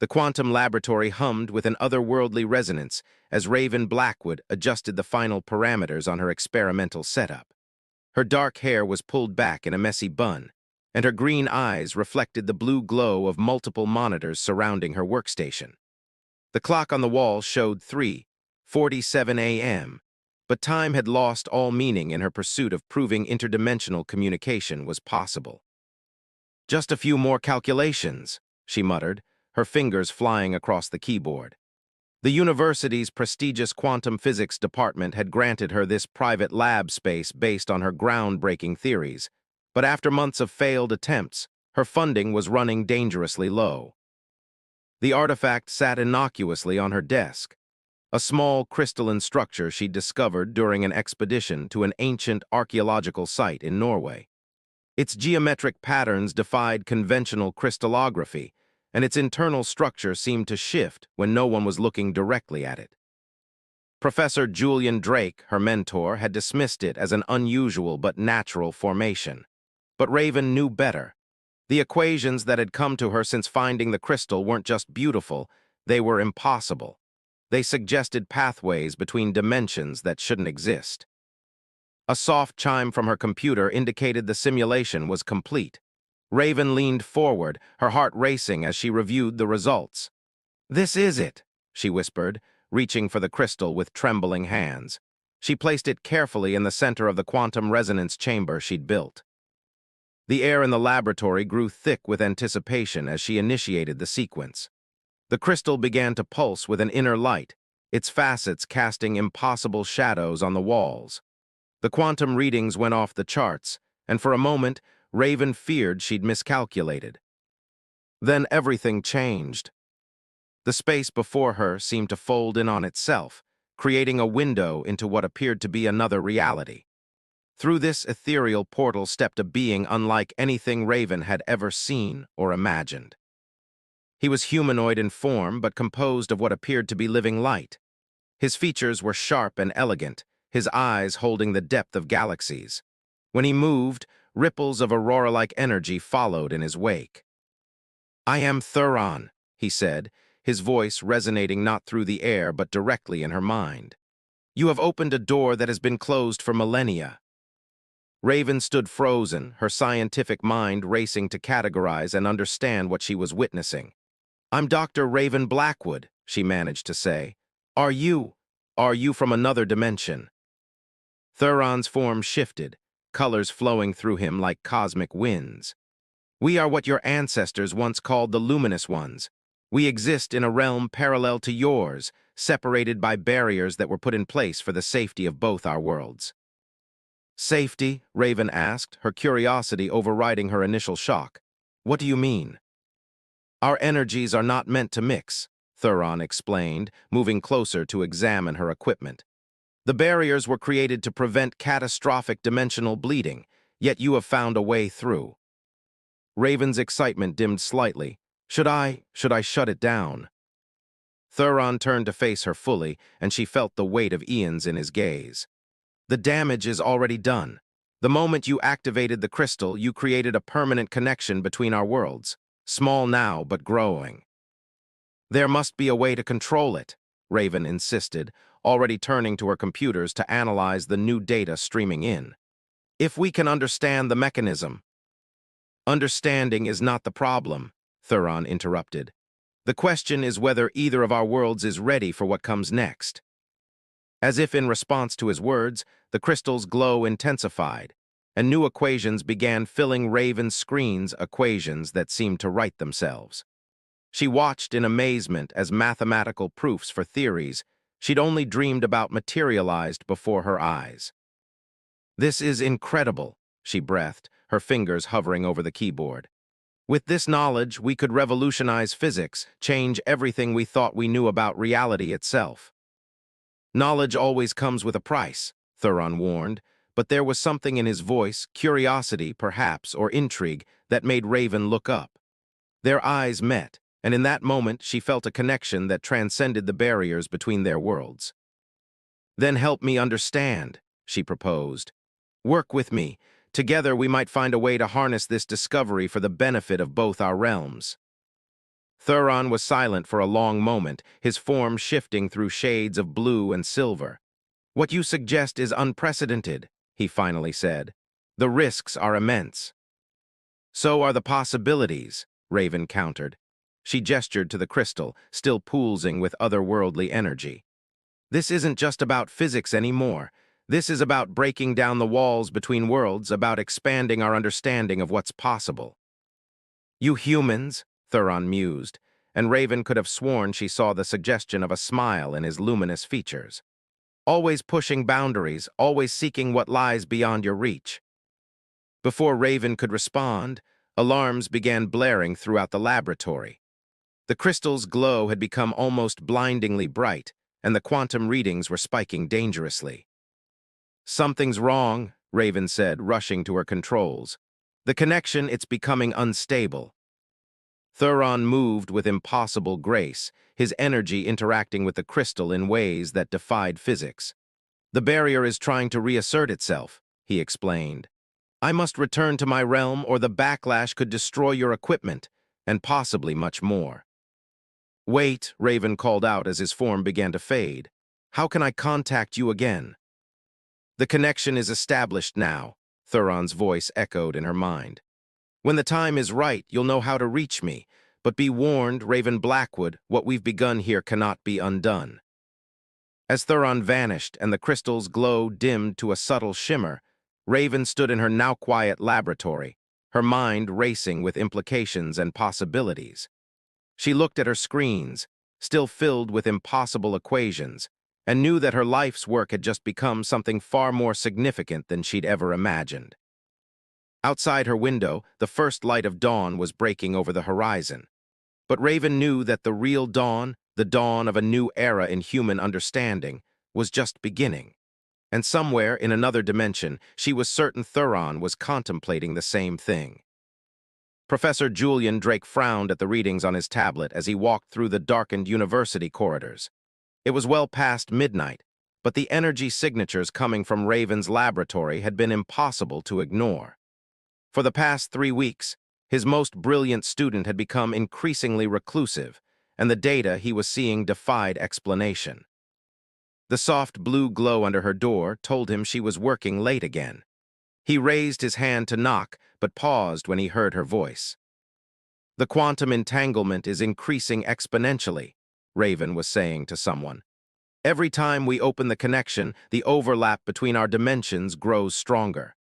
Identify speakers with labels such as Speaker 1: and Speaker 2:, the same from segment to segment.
Speaker 1: The quantum laboratory hummed with an otherworldly resonance as Raven Blackwood adjusted the final parameters on her experimental setup. Her dark hair was pulled back in a messy bun, and her green eyes reflected the blue glow of multiple monitors surrounding her workstation. The clock on the wall showed 3:47 a.m., but time had lost all meaning in her pursuit of proving interdimensional communication was possible. "Just a few more calculations," she muttered, her fingers flying across the keyboard. The university's prestigious quantum physics department had granted her this private lab space based on her groundbreaking theories, but after months of failed attempts, her funding was running dangerously low. The artifact sat innocuously on her desk, a small crystalline structure she'd discovered during an expedition to an ancient archaeological site in Norway. Its geometric patterns defied conventional crystallography, and its internal structure seemed to shift when no one was looking directly at it. Professor Julian Drake, her mentor, had dismissed it as an unusual but natural formation. But Raven knew better. The equations that had come to her since finding the crystal weren't just beautiful, they were impossible. They suggested pathways between dimensions that shouldn't exist. A soft chime from her computer indicated the simulation was complete. Raven leaned forward, her heart racing as she reviewed the results. "This is it," she whispered, reaching for the crystal with trembling hands. She placed it carefully in the center of the quantum resonance chamber she'd built. The air in the laboratory grew thick with anticipation as she initiated the sequence. The crystal began to pulse with an inner light, its facets casting impossible shadows on the walls. The quantum readings went off the charts, and for a moment, Raven feared she'd miscalculated. Then everything changed. The space before her seemed to fold in on itself, creating a window into what appeared to be another reality. Through this ethereal portal stepped a being unlike anything Raven had ever seen or imagined. He was humanoid in form, but composed of what appeared to be living light. His features were sharp and elegant, his eyes holding the depth of galaxies. When he moved, ripples of aurora-like energy followed in his wake. "I am Thuron," he said, his voice resonating not through the air but directly in her mind. "You have opened a door that has been closed for millennia." Raven stood frozen, her scientific mind racing to categorize and understand what she was witnessing. "I'm Dr. Raven Blackwood," she managed to say. Are you from another dimension?" Thuron's form shifted, colors flowing through him like cosmic winds. "We are what your ancestors once called the luminous ones. We exist in a realm parallel to yours, separated by barriers that were put in place for the safety of both our worlds." "Safety?" Raven asked, her curiosity overriding her initial shock. "What do you mean?" "Our energies are not meant to mix," Thuron explained, moving closer to examine her equipment. "The barriers were created to prevent catastrophic dimensional bleeding, yet you have found a way through." Raven's excitement dimmed slightly. Should I shut it down?" Thuron turned to face her fully, and she felt the weight of eons in his gaze. "The damage is already done. The moment you activated the crystal, you created a permanent connection between our worlds, small now but growing." "There must be a way to control it," Raven insisted, already turning to her computers to analyze the new data streaming in. "If we can understand the mechanism." "Understanding is not the problem," Thuron interrupted. "The question is whether either of our worlds is ready for what comes next." As if in response to his words, the crystal's glow intensified, and new equations began filling Raven's screens, equations that seemed to write themselves. She watched in amazement as mathematical proofs for theories she'd only dreamed about materialized before her eyes. "This is incredible," she breathed, her fingers hovering over the keyboard. "With this knowledge, we could revolutionize physics, change everything we thought we knew about reality itself." "Knowledge always comes with a price," Thuron warned, but there was something in his voice, curiosity, perhaps, or intrigue, that made Raven look up. Their eyes met, and in that moment she felt a connection that transcended the barriers between their worlds. "Then help me understand," she proposed. "Work with me. Together we might find a way to harness this discovery for the benefit of both our realms." Thuron was silent for a long moment, his form shifting through shades of blue and silver. "What you suggest is unprecedented," he finally said. "The risks are immense." "So are the possibilities," Raven countered. She gestured to the crystal, still pulsing with otherworldly energy. "This isn't just about physics anymore. This is about breaking down the walls between worlds, about expanding our understanding of what's possible." "You humans," Thuron mused, and Raven could have sworn she saw the suggestion of a smile in his luminous features. "Always pushing boundaries, always seeking what lies beyond your reach." Before Raven could respond, alarms began blaring throughout the laboratory. The crystal's glow had become almost blindingly bright, and the quantum readings were spiking dangerously. "Something's wrong," Raven said, rushing to her controls. "The connection, it's becoming unstable." Thuron moved with impossible grace, his energy interacting with the crystal in ways that defied physics. "The barrier is trying to reassert itself," he explained. "I must return to my realm or the backlash could destroy your equipment, and possibly much more." "Wait," Raven called out as his form began to fade. "How can I contact you again?" "The connection is established now," Thuron's voice echoed in her mind. "When the time is right, you'll know how to reach me, but be warned, Raven Blackwood, what we've begun here cannot be undone." As Thuron vanished and the crystal's glow dimmed to a subtle shimmer, Raven stood in her now quiet laboratory, her mind racing with implications and possibilities. She looked at her screens, still filled with impossible equations, and knew that her life's work had just become something far more significant than she'd ever imagined. Outside her window, the first light of dawn was breaking over the horizon. But Raven knew that the real dawn, the dawn of a new era in human understanding, was just beginning. And somewhere in another dimension, she was certain Thuron was contemplating the same thing. Professor Julian Drake frowned at the readings on his tablet as he walked through the darkened university corridors. It was well past midnight, but the energy signatures coming from Raven's laboratory had been impossible to ignore. For the past 3 weeks, his most brilliant student had become increasingly reclusive, and the data he was seeing defied explanation. The soft blue glow under her door told him she was working late again. He raised his hand to knock, but paused when he heard her voice. "The quantum entanglement is increasing exponentially," Raven was saying to someone. "Every time we open the connection, the overlap between our dimensions grows stronger."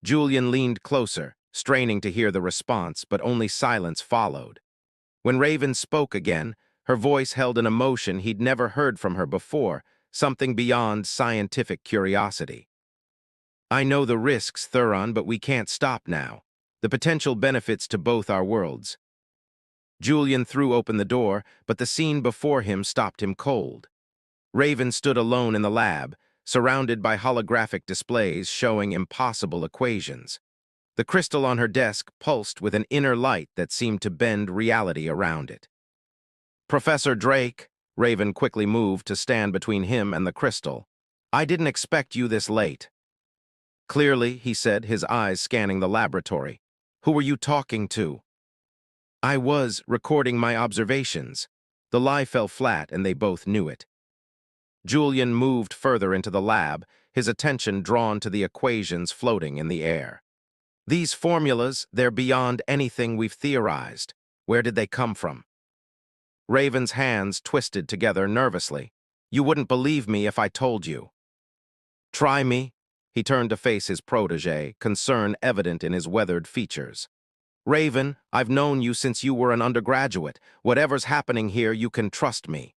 Speaker 1: Julian leaned closer, straining to hear the response, but only silence followed. When Raven spoke again, her voice held an emotion he'd never heard from her before, something beyond scientific curiosity. "I know the risks, Thuron, but we can't stop now. The potential benefits to both our worlds." Julian threw open the door, but the scene before him stopped him cold. Raven stood alone in the lab, surrounded by holographic displays showing impossible equations. The crystal on her desk pulsed with an inner light that seemed to bend reality around it. "Professor Drake," Raven quickly moved to stand between him and the crystal. "I didn't expect you this late." "Clearly," he said, his eyes scanning the laboratory. "Who were you talking to?" "I was recording my observations." The lie fell flat, and they both knew it. Julian moved further into the lab, his attention drawn to the equations floating in the air. "These formulas, they're beyond anything we've theorized. Where did they come from?" Raven's hands twisted together nervously. "You wouldn't believe me if I told you." "Try me." He turned to face his protege, concern evident in his weathered features. "Raven, I've known you since you were an undergraduate. Whatever's happening here, you can trust me."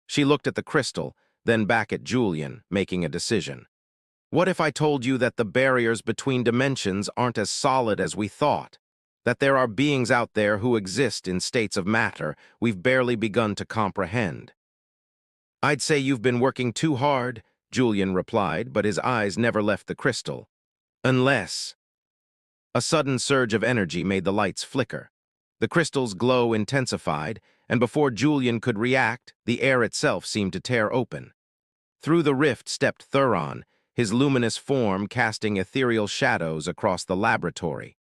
Speaker 1: She looked at the crystal, then back at Julian, making a decision. "What if I told you that the barriers between dimensions aren't as solid as we thought? That there are beings out there who exist in states of matter we've barely begun to comprehend?" "I'd say you've been working too hard," Julian replied, but his eyes never left the crystal. "Unless—" A sudden surge of energy made the lights flicker. The crystal's glow intensified, and before Julian could react, the air itself seemed to tear open. Through the rift stepped Thuron, his luminous form casting ethereal shadows across the laboratory.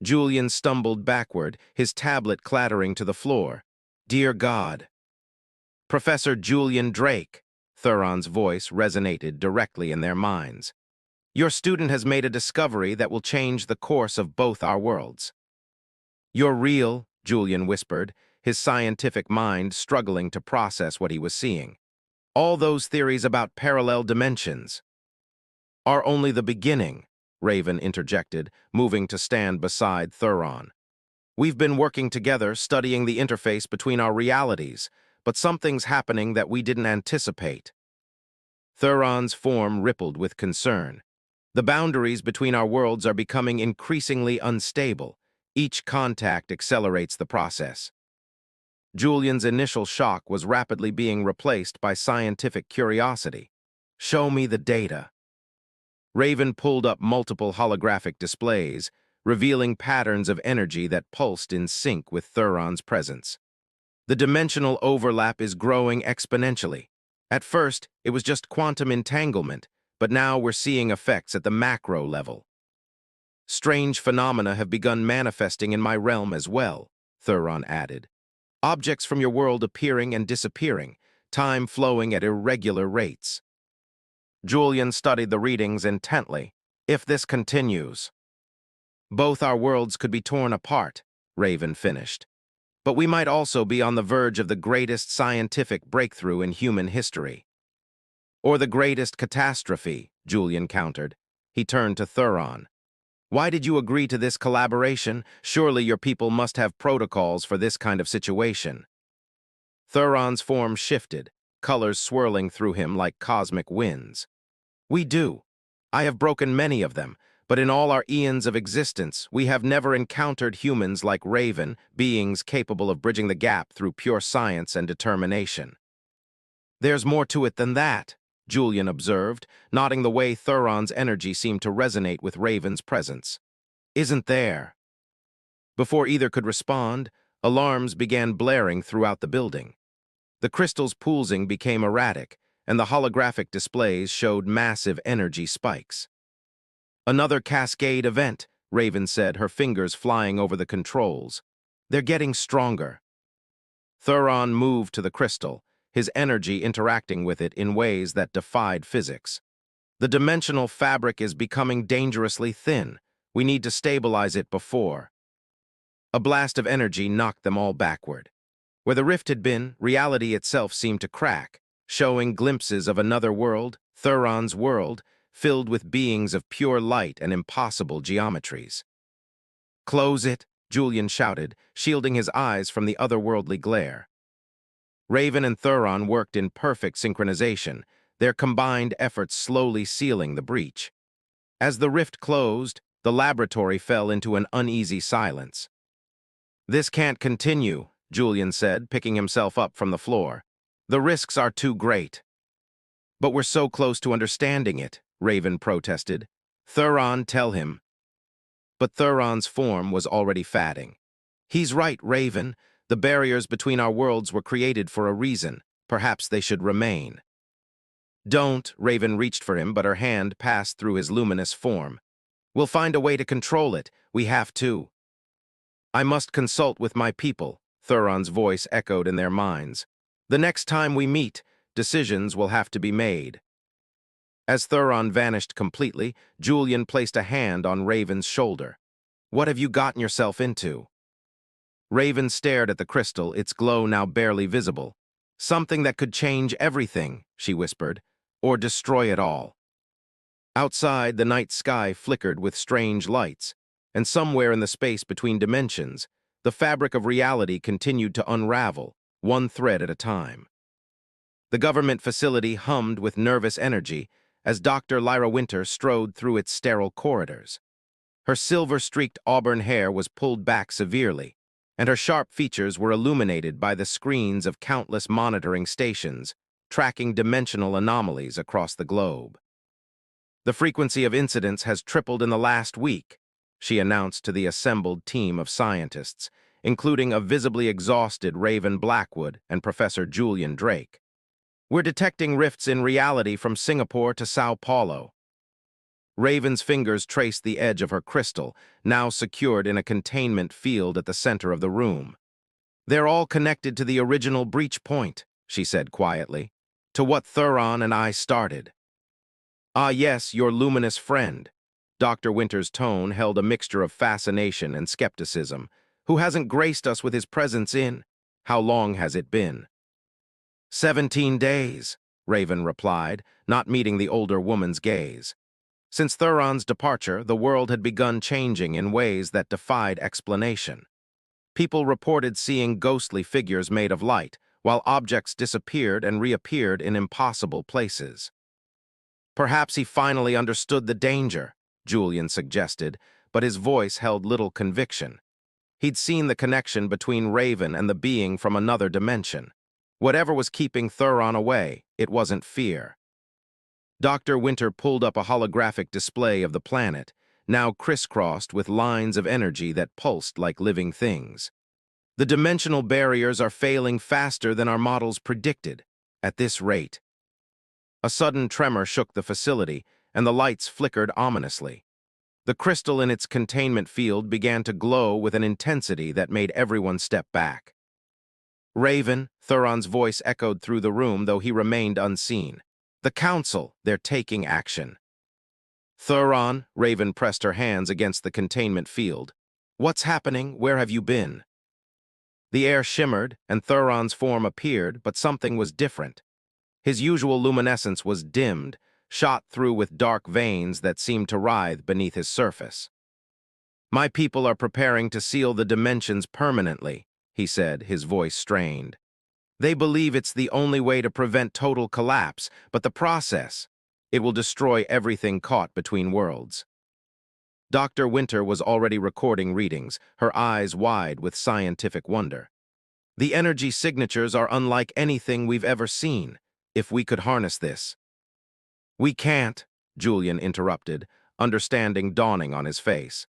Speaker 1: Julian stumbled backward, his tablet clattering to the floor. Dear God. Professor Julian Drake. Thuron's voice resonated directly in their minds. Your student has made a discovery that will change the course of both our worlds. You're real, Julian whispered, his scientific mind struggling to process what he was seeing. All those theories about parallel dimensions are only the beginning, Raven interjected, moving to stand beside Thuron. We've been working together, studying the interface between our realities, but something's happening that we didn't anticipate. Thuron's form rippled with concern. The boundaries between our worlds are becoming increasingly unstable. Each contact accelerates the process. Julian's initial shock was rapidly being replaced by scientific curiosity. Show me the data. Raven pulled up multiple holographic displays, revealing patterns of energy that pulsed in sync with Thuron's presence. The dimensional overlap is growing exponentially. At first, it was just quantum entanglement, but now we're seeing effects at the macro level. Strange phenomena have begun manifesting in my realm as well, Thuron added. Objects from your world appearing and disappearing, time flowing at irregular rates. Julian studied the readings intently. If this continues, both our worlds could be torn apart, Raven finished. But we might also be on the verge of the greatest scientific breakthrough in human history. Or the greatest catastrophe, Julian countered. He turned to Thuron. Why did you agree to this collaboration? Surely your people must have protocols for this kind of situation. Thuron's form shifted, colors swirling through him like cosmic winds. We do. I have broken many of them, but in all our eons of existence, we have never encountered humans like Raven, beings capable of bridging the gap through pure science and determination. There's more to it than that, Julian observed, nodding the way Thuron's energy seemed to resonate with Raven's presence. Isn't there? Before either could respond, alarms began blaring throughout the building. The crystals pulsing became erratic, and the holographic displays showed massive energy spikes. Another cascade event, Raven said, her fingers flying over the controls. They're getting stronger. Thuron moved to the crystal, his energy interacting with it in ways that defied physics. The dimensional fabric is becoming dangerously thin. We need to stabilize it before. A blast of energy knocked them all backward. Where the rift had been, reality itself seemed to crack, showing glimpses of another world, Thuron's world, filled with beings of pure light and impossible geometries. Close it, Julian shouted, shielding his eyes from the otherworldly glare. Raven and Thuron worked in perfect synchronization, their combined efforts slowly sealing the breach. As the rift closed, the laboratory fell into an uneasy silence. This can't continue, Julian said, picking himself up from the floor. The risks are too great. But we're so close to understanding it, Raven protested. Thuron, tell him. But Thuron's form was already fading. He's right, Raven. The barriers between our worlds were created for a reason. Perhaps they should remain. Don't, Raven reached for him, but her hand passed through his luminous form. We'll find a way to control it. We have to. I must consult with my people, Thuron's voice echoed in their minds. The next time we meet, decisions will have to be made. As Thuron vanished completely, Julian placed a hand on Raven's shoulder. What have you gotten yourself into? Raven stared at the crystal, its glow now barely visible. Something that could change everything, she whispered, or destroy it all. Outside, the night sky flickered with strange lights, and somewhere in the space between dimensions, the fabric of reality continued to unravel, one thread at a time. The government facility hummed with nervous energy as Dr. Lyra Winter strode through its sterile corridors. Her silver-streaked auburn hair was pulled back severely, and her sharp features were illuminated by the screens of countless monitoring stations, tracking dimensional anomalies across the globe. The frequency of incidents has tripled in the last week, she announced to the assembled team of scientists, including a visibly exhausted Raven Blackwood and Professor Julian Drake. We're detecting rifts in reality from Singapore to Sao Paulo. Raven's fingers traced the edge of her crystal, now secured in a containment field at the center of the room. "They're all connected to the original breach point," she said quietly, "to what Thuron and I started." "Ah yes, your luminous friend." Dr. Winter's tone held a mixture of fascination and skepticism. "Who hasn't graced us with his presence in? How long has it been?" 17 days, Raven replied, not meeting the older woman's gaze. Since Thuron's departure, the world had begun changing in ways that defied explanation. People reported seeing ghostly figures made of light, while objects disappeared and reappeared in impossible places. "Perhaps he finally understood the danger," Julian suggested, but his voice held little conviction. He'd seen the connection between Raven and the being from another dimension. Whatever was keeping Thuron away, it wasn't fear. Dr. Winter pulled up a holographic display of the planet, now crisscrossed with lines of energy that pulsed like living things. "The dimensional barriers are failing faster than our models predicted. At this rate." A sudden tremor shook the facility, and the lights flickered ominously. The crystal in its containment field began to glow with an intensity that made everyone step back. "Raven," Thuron's voice echoed through the room, though he remained unseen. "The Council, they're taking action." "Thuron," Raven pressed her hands against the containment field. "What's happening? Where have you been?" The air shimmered, and Thuron's form appeared, but something was different. His usual luminescence was dimmed, shot through with dark veins that seemed to writhe beneath his surface. "My people are preparing to seal the dimensions permanently," he said, his voice strained. "They believe it's the only way to prevent total collapse, but the process, it will destroy everything caught between worlds." Dr. Winter was already recording readings, her eyes wide with scientific wonder. "The energy signatures are unlike anything we've ever seen. If we could harness this." "We can't," Julian interrupted, understanding dawning on his face.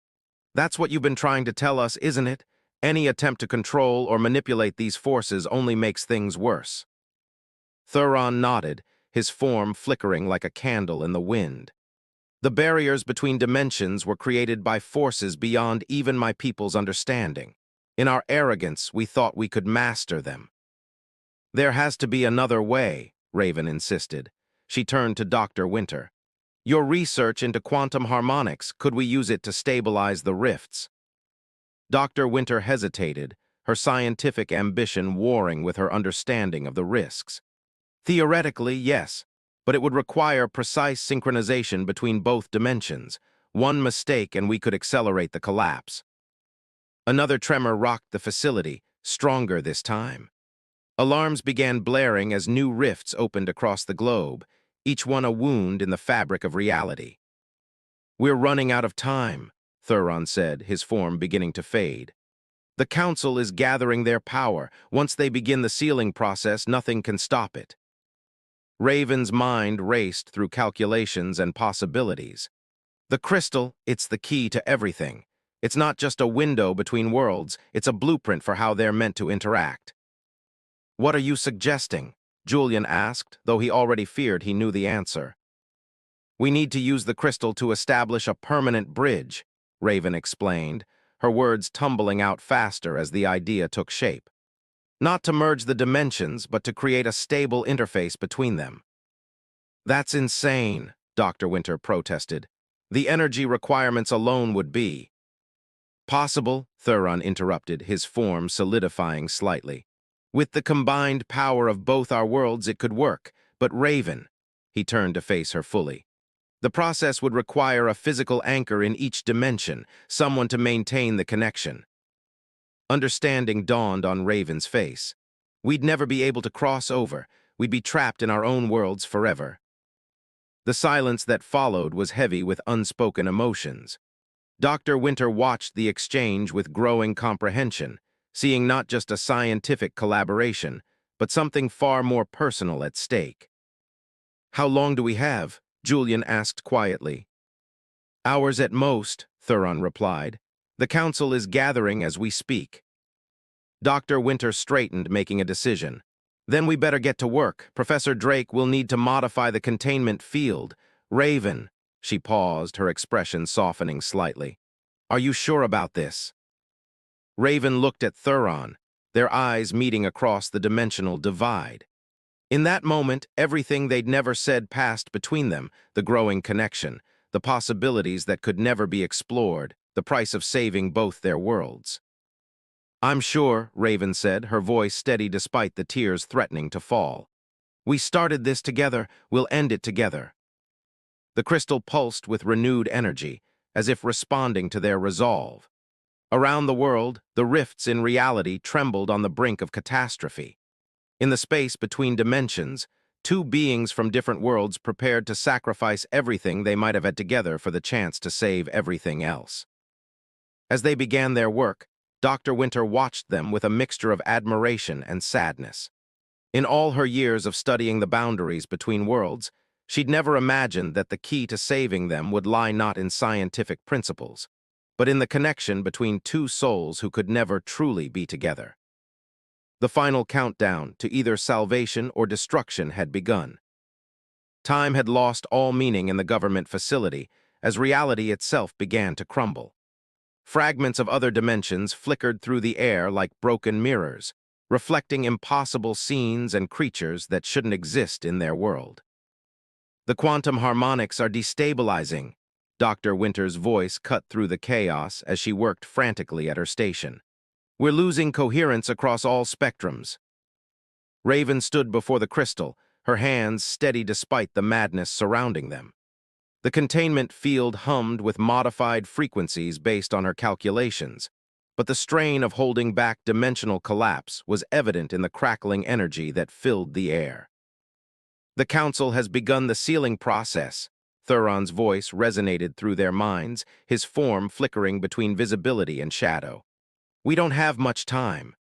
Speaker 1: "That's what you've been trying to tell us, isn't it? Any attempt to control or manipulate these forces only makes things worse." Thuron nodded, his form flickering like a candle in the wind. "The barriers between dimensions were created by forces beyond even my people's understanding. In our arrogance, we thought we could master them." "There has to be another way," Raven insisted. She turned to Dr. Winter. "Your research into quantum harmonics, could we use it to stabilize the rifts?" Dr. Winter hesitated, her scientific ambition warring with her understanding of the risks. "Theoretically, yes, but it would require precise synchronization between both dimensions. One mistake and we could accelerate the collapse." Another tremor rocked the facility, stronger this time. Alarms began blaring as new rifts opened across the globe, each one a wound in the fabric of reality. "We're running out of time," Thuron said, his form beginning to fade. "The Council is gathering their power. Once they begin the sealing process, nothing can stop it." Raven's mind raced through calculations and possibilities. "The crystal, it's the key to everything. It's not just a window between worlds, it's a blueprint for how they're meant to interact." "What are you suggesting?" Julian asked, though he already feared he knew the answer. "We need to use the crystal to establish a permanent bridge," Raven explained, her words tumbling out faster as the idea took shape. "Not to merge the dimensions, but to create a stable interface between them." "That's insane," Dr. Winter protested. "The energy requirements alone would be—" "Possible," Thuron interrupted, his form solidifying slightly. "With the combined power of both our worlds, it could work. But Raven," he turned to face her fully, "the process would require a physical anchor in each dimension, someone to maintain the connection." Understanding dawned on Raven's face. "We'd never be able to cross over. We'd be trapped in our own worlds forever." The silence that followed was heavy with unspoken emotions. Dr. Winter watched the exchange with growing comprehension, seeing not just a scientific collaboration, but something far more personal at stake. "How long do we have?" Julian asked quietly. "Hours at most," Thuron replied. "The Council is gathering as we speak." Dr. Winter straightened, making a decision. "Then we better get to work. Professor Drake will need to modify the containment field. Raven." She paused, her expression softening slightly. Are you sure about this? Raven looked at Thuron, their eyes meeting across the dimensional divide. In that moment, everything they'd never said passed between them, the growing connection, the possibilities that could never be explored, the price of saving both their worlds. I'm sure, Raven said, her voice steady despite the tears threatening to fall. We started this together, we'll end it together. The crystal pulsed with renewed energy, as if responding to their resolve. Around the world, the rifts in reality trembled on the brink of catastrophe. In the space between dimensions, two beings from different worlds prepared to sacrifice everything they might have had together for the chance to save everything else. As they began their work, Dr. Winter watched them with a mixture of admiration and sadness. In all her years of studying the boundaries between worlds, she'd never imagined that the key to saving them would lie not in scientific principles, but in the connection between two souls who could never truly be together. The final countdown to either salvation or destruction had begun. Time had lost all meaning in the government facility as reality itself began to crumble. Fragments of other dimensions flickered through the air like broken mirrors, reflecting impossible scenes and creatures that shouldn't exist in their world. The quantum harmonics are destabilizing. Dr. Winter's voice cut through the chaos as she worked frantically at her station. We're losing coherence across all spectrums. Raven stood before the crystal, her hands steady despite the madness surrounding them. The containment field hummed with modified frequencies based on her calculations, but the strain of holding back dimensional collapse was evident in the crackling energy that filled the air. The Council has begun the sealing process. Thuron's voice resonated through their minds, his form flickering between visibility and shadow. We don't have much time.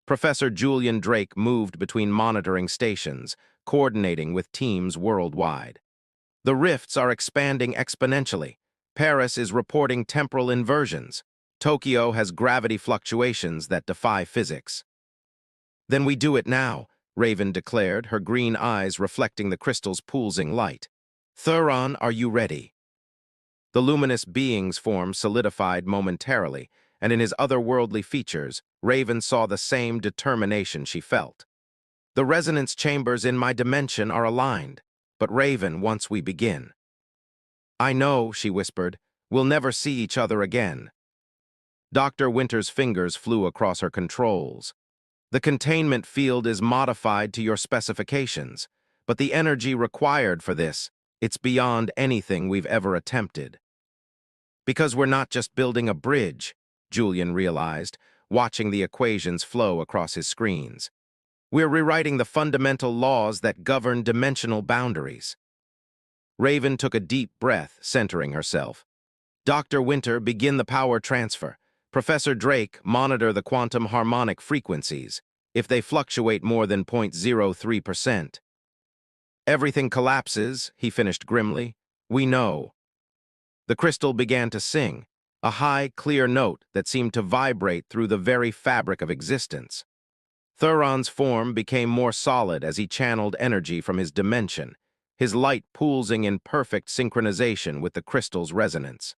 Speaker 1: Professor Julian Drake moved between monitoring stations, coordinating with teams worldwide. The rifts are expanding exponentially. Paris is reporting temporal inversions. Tokyo has gravity fluctuations that defy physics. Then we do it now, Raven declared, her green eyes reflecting the crystal's pulsing light. Thuron, are you ready? The luminous being's form solidified momentarily, and in his otherworldly features, Raven saw the same determination she felt. The resonance chambers in my dimension are aligned, but Raven, once we begin. I know, she whispered, we'll never see each other again. Dr. Winter's fingers flew across her controls. The containment field is modified to your specifications, but the energy required for this, it's beyond anything we've ever attempted. Because we're not just building a bridge, Julian realized, watching the equations flow across his screens. We're rewriting the fundamental laws that govern dimensional boundaries. Raven took a deep breath, centering herself. Dr. Winter, begin the power transfer. Professor Drake, monitor the quantum harmonic frequencies. If they fluctuate more than 0.03%. Everything collapses, he finished grimly. We know. The crystal began to sing, a high, clear note that seemed to vibrate through the very fabric of existence. Thuron's form became more solid as he channeled energy from his dimension, his light pulsing in perfect synchronization with the crystal's resonance.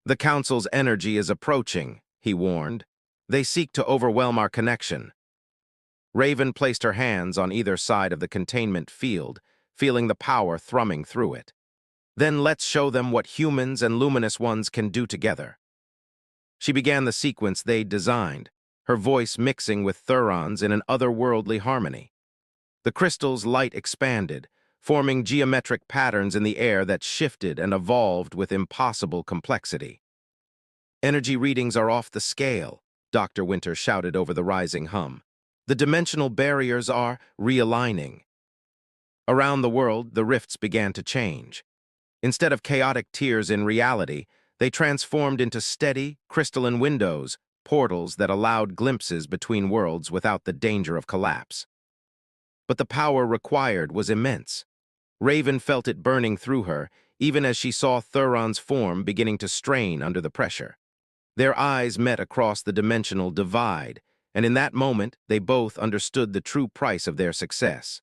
Speaker 1: The Council's energy is approaching, he warned. They seek to overwhelm our connection. Raven placed her hands on either side of the containment field, feeling the power thrumming through it. Then let's show them what humans and luminous ones can do together. She began the sequence they'd designed, her voice mixing with Thuron's in an otherworldly harmony. The crystal's light expanded, forming geometric patterns in the air that shifted and evolved with impossible complexity. Energy readings are off the scale, Dr. Winter shouted over the rising hum. The dimensional barriers are realigning. Around the world, the rifts began to change. Instead of chaotic tiers in reality, they transformed into steady, crystalline windows, portals that allowed glimpses between worlds without the danger of collapse. But the power required was immense. Raven felt it burning through her, even as she saw Thuron's form beginning to strain under the pressure. Their eyes met across the dimensional divide, and in that moment they both understood the true price of their success.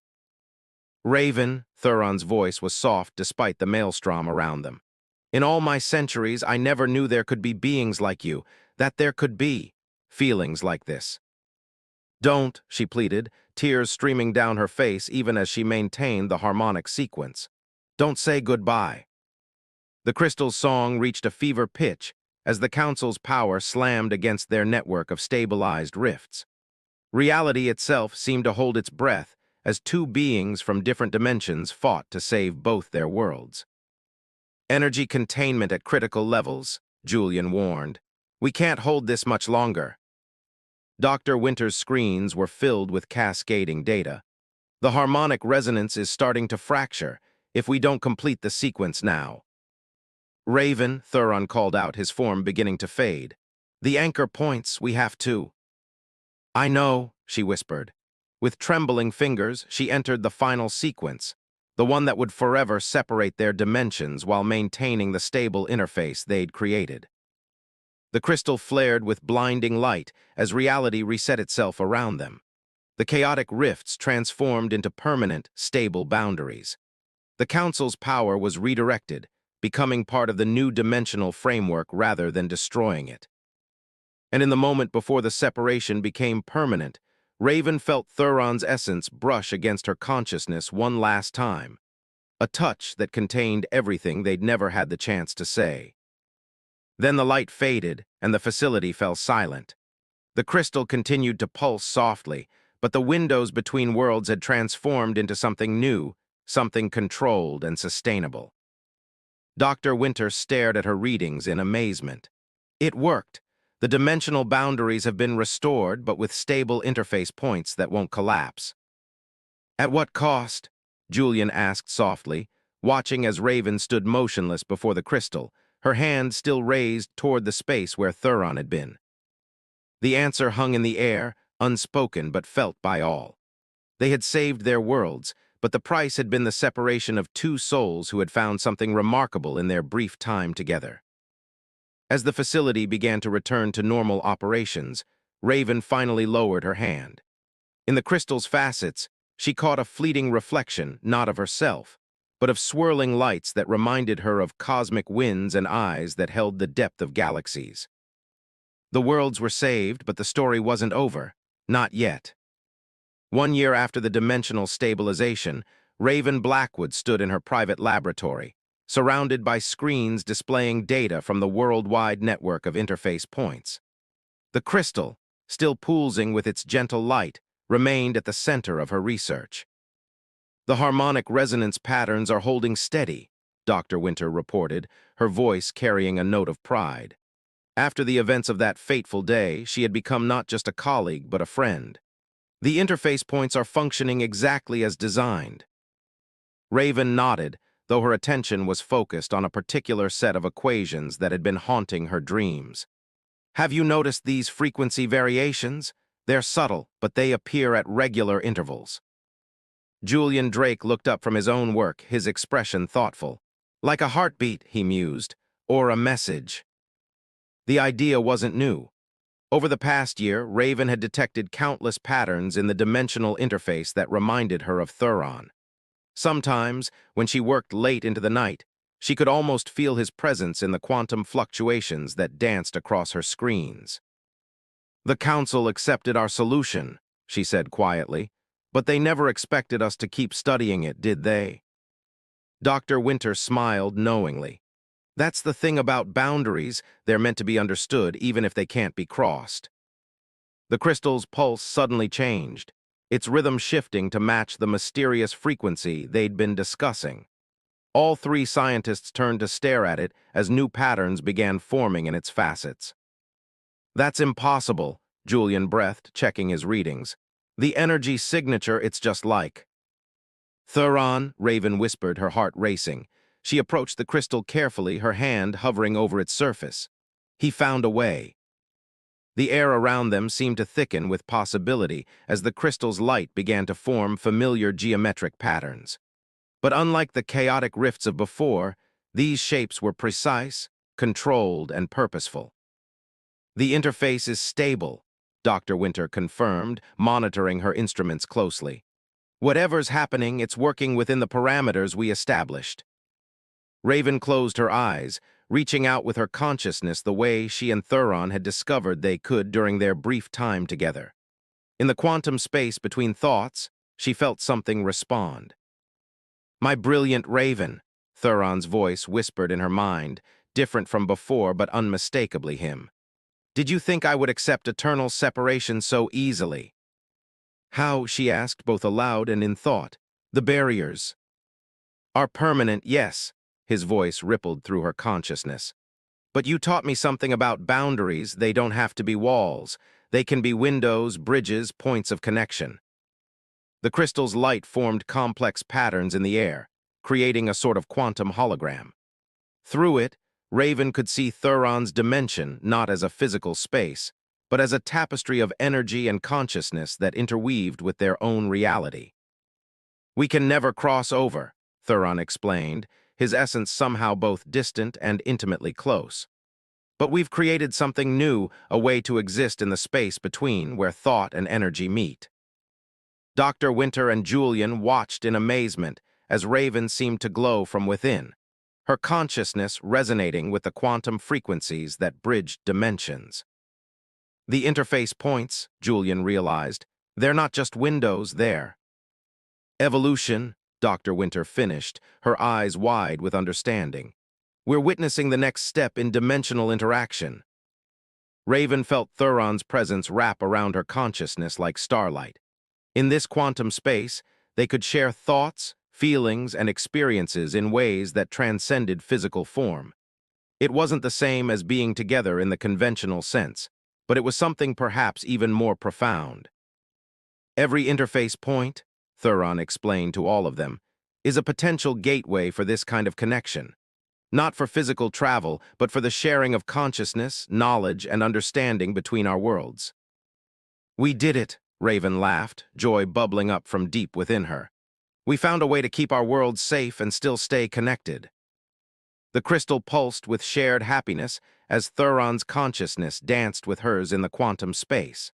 Speaker 1: Raven, Thuron's voice was soft despite the maelstrom around them. In all my centuries, I never knew there could be beings like you, that there could be feelings like this. Don't, she pleaded, tears streaming down her face even as she maintained the harmonic sequence. Don't say goodbye. The crystal's song reached a fever pitch as the council's power slammed against their network of stabilized rifts. Reality itself seemed to hold its breath as two beings from different dimensions fought to save both their worlds. Energy containment at critical levels, Julian warned. We can't hold this much longer. Dr. Winter's screens were filled with cascading data. The harmonic resonance is starting to fracture if we don't complete the sequence now. Raven, Thuron called out, his form beginning to fade. The anchor points, we have to. I know, she whispered. With trembling fingers, she entered the final sequence, the one that would forever separate their dimensions while maintaining the stable interface they'd created. The crystal flared with blinding light as reality reset itself around them. The chaotic rifts transformed into permanent, stable boundaries. The Council's power was redirected, becoming part of the new dimensional framework rather than destroying it. And in the moment before the separation became permanent, Raven felt Thuron's essence brush against her consciousness one last time, a touch that contained everything they'd never had the chance to say. Then the light faded, and the facility fell silent. The crystal continued to pulse softly, but the windows between worlds had transformed into something new, something controlled and sustainable. Dr. Winter stared at her readings in amazement. It worked. The dimensional boundaries have been restored, but with stable interface points that won't collapse. At what cost? Julian asked softly, watching as Raven stood motionless before the crystal, her hand still raised toward the space where Thuron had been. The answer hung in the air, unspoken but felt by all. They had saved their worlds, but the price had been the separation of two souls who had found something remarkable in their brief time together. As the facility began to return to normal operations, Raven finally lowered her hand. In the crystal's facets, she caught a fleeting reflection, not of herself, but of swirling lights that reminded her of cosmic winds and eyes that held the depth of galaxies. The worlds were saved, but the story wasn't over. Not yet. 1 year after the dimensional stabilization, Raven Blackwood stood in her private laboratory, surrounded by screens displaying data from the worldwide network of interface points. The crystal, still pulsing with its gentle light, remained at the center of her research. The harmonic resonance patterns are holding steady, Dr. Winter reported, her voice carrying a note of pride. After the events of that fateful day, she had become not just a colleague, but a friend. The interface points are functioning exactly as designed. Raven nodded, though her attention was focused on a particular set of equations that had been haunting her dreams. Have you noticed these frequency variations? They're subtle, but they appear at regular intervals. Julian Drake looked up from his own work, his expression thoughtful. Like a heartbeat, he mused, or a message. The idea wasn't new. Over the past year, Raven had detected countless patterns in the dimensional interface that reminded her of Thuron. Sometimes, when she worked late into the night, she could almost feel his presence in the quantum fluctuations that danced across her screens. The Council accepted our solution, she said quietly, but they never expected us to keep studying it, did they? Dr. Winter smiled knowingly. That's the thing about boundaries, they're meant to be understood even if they can't be crossed. The crystal's pulse suddenly changed, its rhythm shifting to match the mysterious frequency they'd been discussing. All three scientists turned to stare at it as new patterns began forming in its facets. That's impossible, Julian breathed, checking his readings. The energy signature it's just like. Thuron, Raven whispered, her heart racing. She approached the crystal carefully, her hand hovering over its surface. He found a way. The air around them seemed to thicken with possibility as the crystal's light began to form familiar geometric patterns. But unlike the chaotic rifts of before, these shapes were precise, controlled, and purposeful. The interface is stable, Dr. Winter confirmed, monitoring her instruments closely. Whatever's happening, it's working within the parameters we established. Raven closed her eyes, reaching out with her consciousness the way she and Thuron had discovered they could during their brief time together. In the quantum space between thoughts, she felt something respond. "My brilliant Raven," Thuron's voice whispered in her mind, different from before but unmistakably him. "Did you think I would accept eternal separation so easily?" "How?" she asked, both aloud and in thought. "The barriers are permanent, yes," his voice rippled through her consciousness. "But you taught me something about boundaries. They don't have to be walls. They can be windows, bridges, points of connection." The crystal's light formed complex patterns in the air, creating a sort of quantum hologram. Through it, Raven could see Thuron's dimension not as a physical space, but as a tapestry of energy and consciousness that interweaved with their own reality. "We can never cross over," Thuron explained, his essence somehow both distant and intimately close. "But we've created something new, a way to exist in the space between where thought and energy meet." Dr. Winter and Julian watched in amazement as Raven seemed to glow from within, her consciousness resonating with the quantum frequencies that bridged dimensions. "The interface points," Julian realized, "they're not just windows there." "Evolution," Dr. Winter finished, her eyes wide with understanding. "We're witnessing the next step in dimensional interaction." Raven felt Thuron's presence wrap around her consciousness like starlight. In this quantum space, they could share thoughts, feelings, and experiences in ways that transcended physical form. It wasn't the same as being together in the conventional sense, but it was something perhaps even more profound. "Every interface point," Thuron explained to all of them, "is a potential gateway for this kind of connection. Not for physical travel, but for the sharing of consciousness, knowledge, and understanding between our worlds." "We did it," Raven laughed, joy bubbling up from deep within her. "We found a way to keep our worlds safe and still stay connected." The crystal pulsed with shared happiness as Thuron's consciousness danced with hers in the quantum space.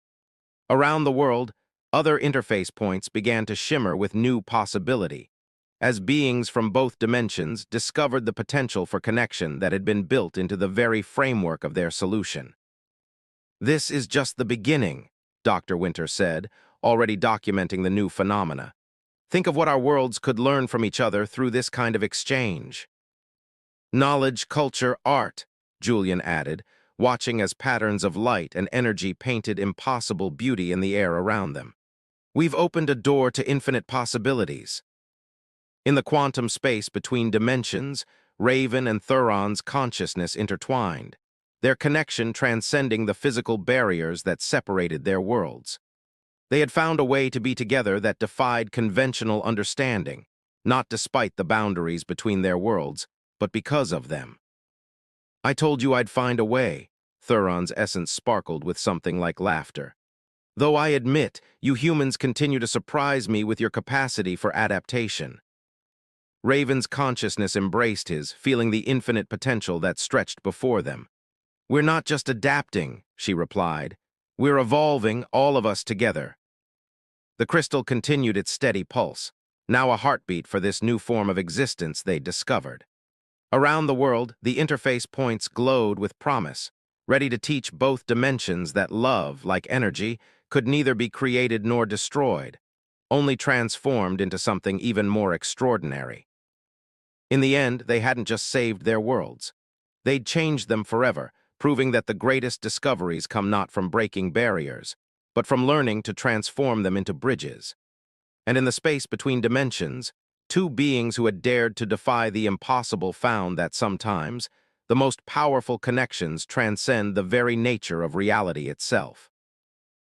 Speaker 1: Around the world, other interface points began to shimmer with new possibility, as beings from both dimensions discovered the potential for connection that had been built into the very framework of their solution. "This is just the beginning," Dr. Winter said, already documenting the new phenomena. "Think of what our worlds could learn from each other through this kind of exchange." "Knowledge, culture, art," Julian added, watching as patterns of light and energy painted impossible beauty in the air around them. "We've opened a door to infinite possibilities." In the quantum space between dimensions, Raven and Thuron's consciousness intertwined, their connection transcending the physical barriers that separated their worlds. They had found a way to be together that defied conventional understanding, not despite the boundaries between their worlds, but because of them. "I told you I'd find a way," Thuron's essence sparkled with something like laughter. "Though I admit, you humans continue to surprise me with your capacity for adaptation." Raven's consciousness embraced his, feeling the infinite potential that stretched before them. "We're not just adapting," she replied. "We're evolving, all of us together." The crystal continued its steady pulse, now a heartbeat for this new form of existence they'd discovered. Around the world, the interface points glowed with promise, ready to teach both dimensions that love, like energy, could neither be created nor destroyed, only transformed into something even more extraordinary. In the end, they hadn't just saved their worlds. They'd changed them forever, proving that the greatest discoveries come not from breaking barriers, but from learning to transform them into bridges. And in the space between dimensions, two beings who had dared to defy the impossible found that sometimes the most powerful connections transcend the very nature of reality itself.